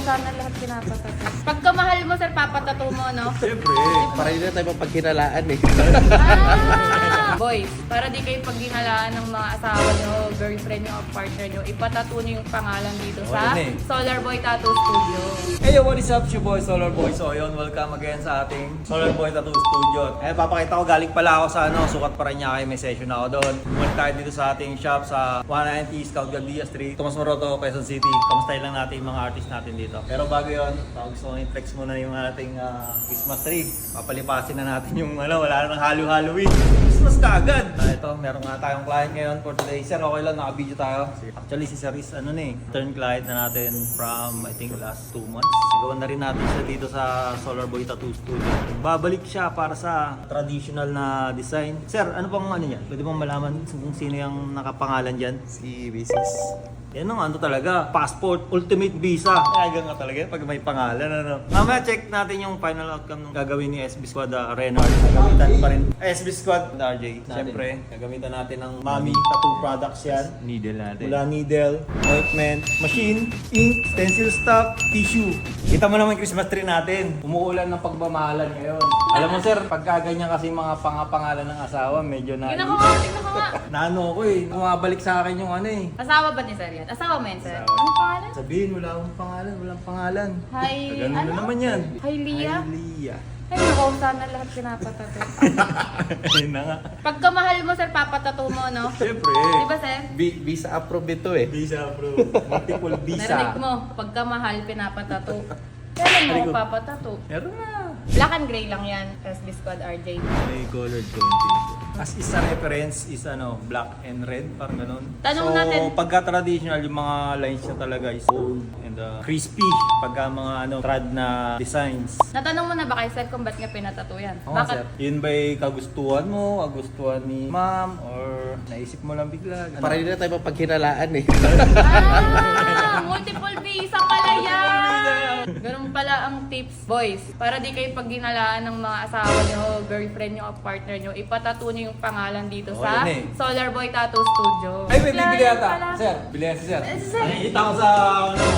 sana lahat pinapatato. Pagka mahal mo, sir, papatato mo, no? Siyempre, para hindi na tayo mapagkinalaan eh. Boys, para di kayo paghinalaan ng mga asawa nyo, girlfriend nyo, o partner nyo, ipatato nyo yung pangalan dito sa Solar Boy Tattoo Studio. Hey, what is up, your boy Solar Boy? So yun, welcome again sa ating Solar Boy Tattoo Studio. Eh, papakita ko, galing pala ako sa Sukat Parañaque, may session ako doon. Bumalik tayo dito sa ating shop sa 190 Scout Gandia Street, Tomas Moroto, Quezon City. Kamustahin lang natin yung mga artist natin dito. Pero bago yun, gusto ko i-flex muna yung ating Christmas tree. Papalipasin na natin yung wala na ng Halloween. Christmas ka agad! Ito, meron nga tayong client ngayon for today. Sir, okay lang, naka-video tayo. Actually, si Sir is turn client na natin from, I think, last 2 months. Nagawan na rin natin siya dito sa Solar Boy Tattoo Studio. Babalik siya para sa traditional na design. Sir, ano pang niya? Pwede bang malaman kung sino yung nakapangalan dyan? Si Basis. Yan ang talaga, passport, ultimate visa. Kaya nga talaga pag may pangalan, Mamaya check natin yung final outcome ng gagawin ni SB Squad Renard. Gagamitan pa rin SB Squad RJ. Siyempre, gagamitan natin ng Mami Tattoo Products yan. Needle natin. Mula needle, ointment, machine, ink, stencil stock, tissue. Kita mo naman yung Christmas tree natin. Umuulan ng pagmamahalan ngayon. Alam mo sir, pagka ganyan kasi mga pangalan ng asawa, medyo na... Tingnan ko nga. Nano ko eh. Bumabalik sa akin yung Asawa ba ni sir yan? Asawa mo yan, sir? Ano pangalan? Sabihin, walang pangalan. Hi, Ganun na naman yan. Hi, Lia? Hi, Lia. Ay, nako, sana lahat pinapatato. Ayun na nga. Pagka mahal mo, sir, papatato mo, no? Siyempre. Diba, sir? Visa approved ito eh. Visa bro. Multiple visa. Narinig mo, pagka mahal, pinapatato. Kailan mo ako papatato? Meron na. Black and gray lang yan, SB Squad RJ. May colored konti. As isa reference is black and red, parang ganun. Tanong natin. So, pagka traditional, yung mga lines niya talaga is bold and crispy. Pagka mga trad na designs. Natanong mo na ba kay sir kung ba't nga pinatato yan? Oo, sir. Yun ba'y kagustuhan mo, kagustuhan ni ma'am, or naisip mo lang bigla? Para hindi na tayo mapagkinalaan eh. Multiple visa pala yan! Ganun pala ang tips, boys. Para di kayo paghinalaan ng mga asawa nyo, girlfriend nyo, o partner nyo, ipatato nyo yung pangalan dito sa yan eh. Solar Boy Tattoo Studio. Ay, may bibili Client ata. pala. Sir, bili si sir. Sir. Nakikita ko sa,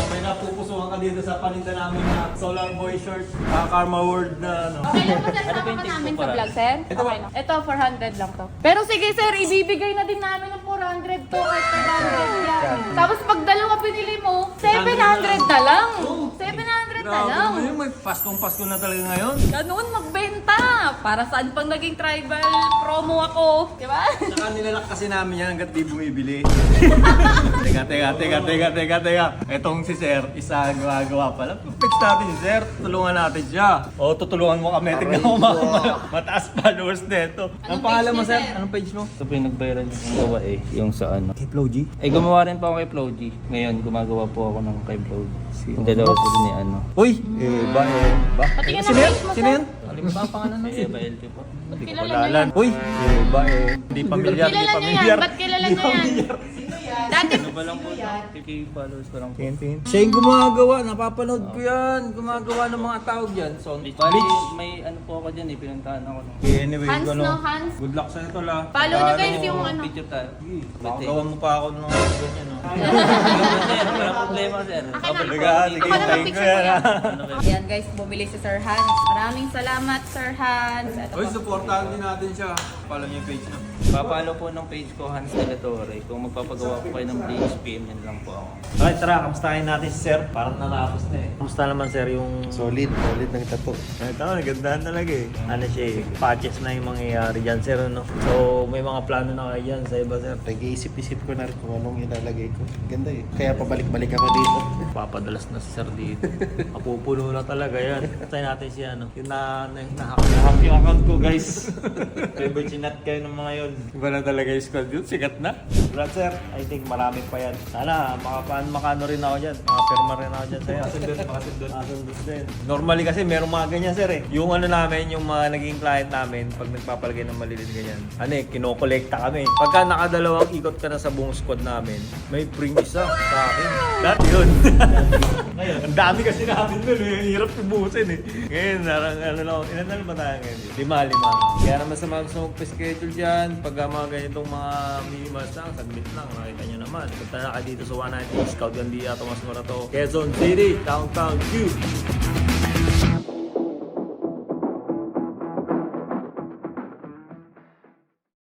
may napupusuhan ka dito sa paninda namin na Solar Boy shirt, Karma World na Okay lang ba sir, sama ka namin sa vlog, sir? Ito ba? Okay lang. Ito, 400 lang to. Pero sige sir, ibibigay na din namin ng 400 to kahit 500 yan. Tapos pag dalawa binili mo, 700 na lang. 700 na lang. Grabe naman, may Pasko na talaga ngayon. Ganun, magbenta. Para saan pang naging tribal promo ako? Diba? Saka nilalak kasi namin yan hanggat di bumibili. Teka. Etong si Sir, isa gumagawa pala. Fix natin si Sir, tulungan natin siya. O, tutulungan mo kami. Tignan mo mataas followers nito. Ang pangalan mo, Sir? Anong page mo? Ito po yung nagbayaran yung gawa yung sa Kay Flo G? gumawa rin po ako kay Flo G. Ngayon, gumagawa po ako ng kay Flo G. Yung dalawa po ni Uy! Ba? Patingin Sino ng yan? face mo, Sino sir. yan? Alin ba ang pangalan ng Eva LT po. Kilala nyo yan. Uy! Ba Hindi pamilyar. Kilala nyo yan. Ba't kilala nyo yan? Dati, Ano ba lang po ito? 50 followers ko lang po. Tingin. Siya yung gumagawa, napapanood ko yan. Gumagawa ng mga tawag yan. So, Bali, may ano po ako dyan pinuntahan ako. Anyway, Hans, no? Hans? good luck sa ito la. Follow nyo guys yung ano. Picture tayo. Makagawa mo pa ako ng ganyan, no? Wala problema, sir. Talaga, sige, Ako na thank mag-picture you ko yan. yan. Ayan guys, bumili si Sir Hans. Maraming salamat Sir Hans. Ito Uy, po. supportahan din natin siya. Follow niyo yung page na. Papalo po ng page ko, Hans de la Torre. Kung magpapagawa po kayo ng page, PM yan lang po ako. Okay, tara, kamustahin natin si Sir. Parang natapos na eh. Kamusta naman Sir yung... Solid ng tattoo. Ito, nagandahan talaga eh. Ano siya eh, patches na yung mangyayari dyan Sir, ano? So, may mga plano na kayo dyan sa iba Sir. Nag-iisip-isip ko na rin kung anong ilalagay ko. Ganda eh. Kaya pabalik-balik ako dito. Papadalas na si Sir dito. Mapupuno na talaga yan. Tayo natin siya, ano? Yung na-hack yung account ko, guys. Favorite sinat kayo ng mga yun. Iba na talaga yung squad yun. Sikat na. Brad, Sir, I think marami pa yan. Sana, makano rin ako dyan. Makapirma rin ako dyan sa'yo. Makasundot din. Normally kasi, merong mga ganyan, Sir eh. Yung ano namin, yung mga naging client namin, pag nagpapalagay ng malilin ganyan, ano eh, kinokolekta kami. Pagka nakadalawang ikot ka na sa buong squad namin, may bring isa sa akin. Dati yun. Ngayon, Dami kasi namin dun eh. Hirap tubusin eh. Ngayon, narang ano lang, ilan na ba tayo ngayon? 5. Kaya naman sa mga gusto mag-schedule dyan, pag mga ganitong mga minimals lang, submit lang, makita nyo naman. Punta na ka dito sa 190 Scout Gandia, Tomas Morato, Quezon City, Downtown Q.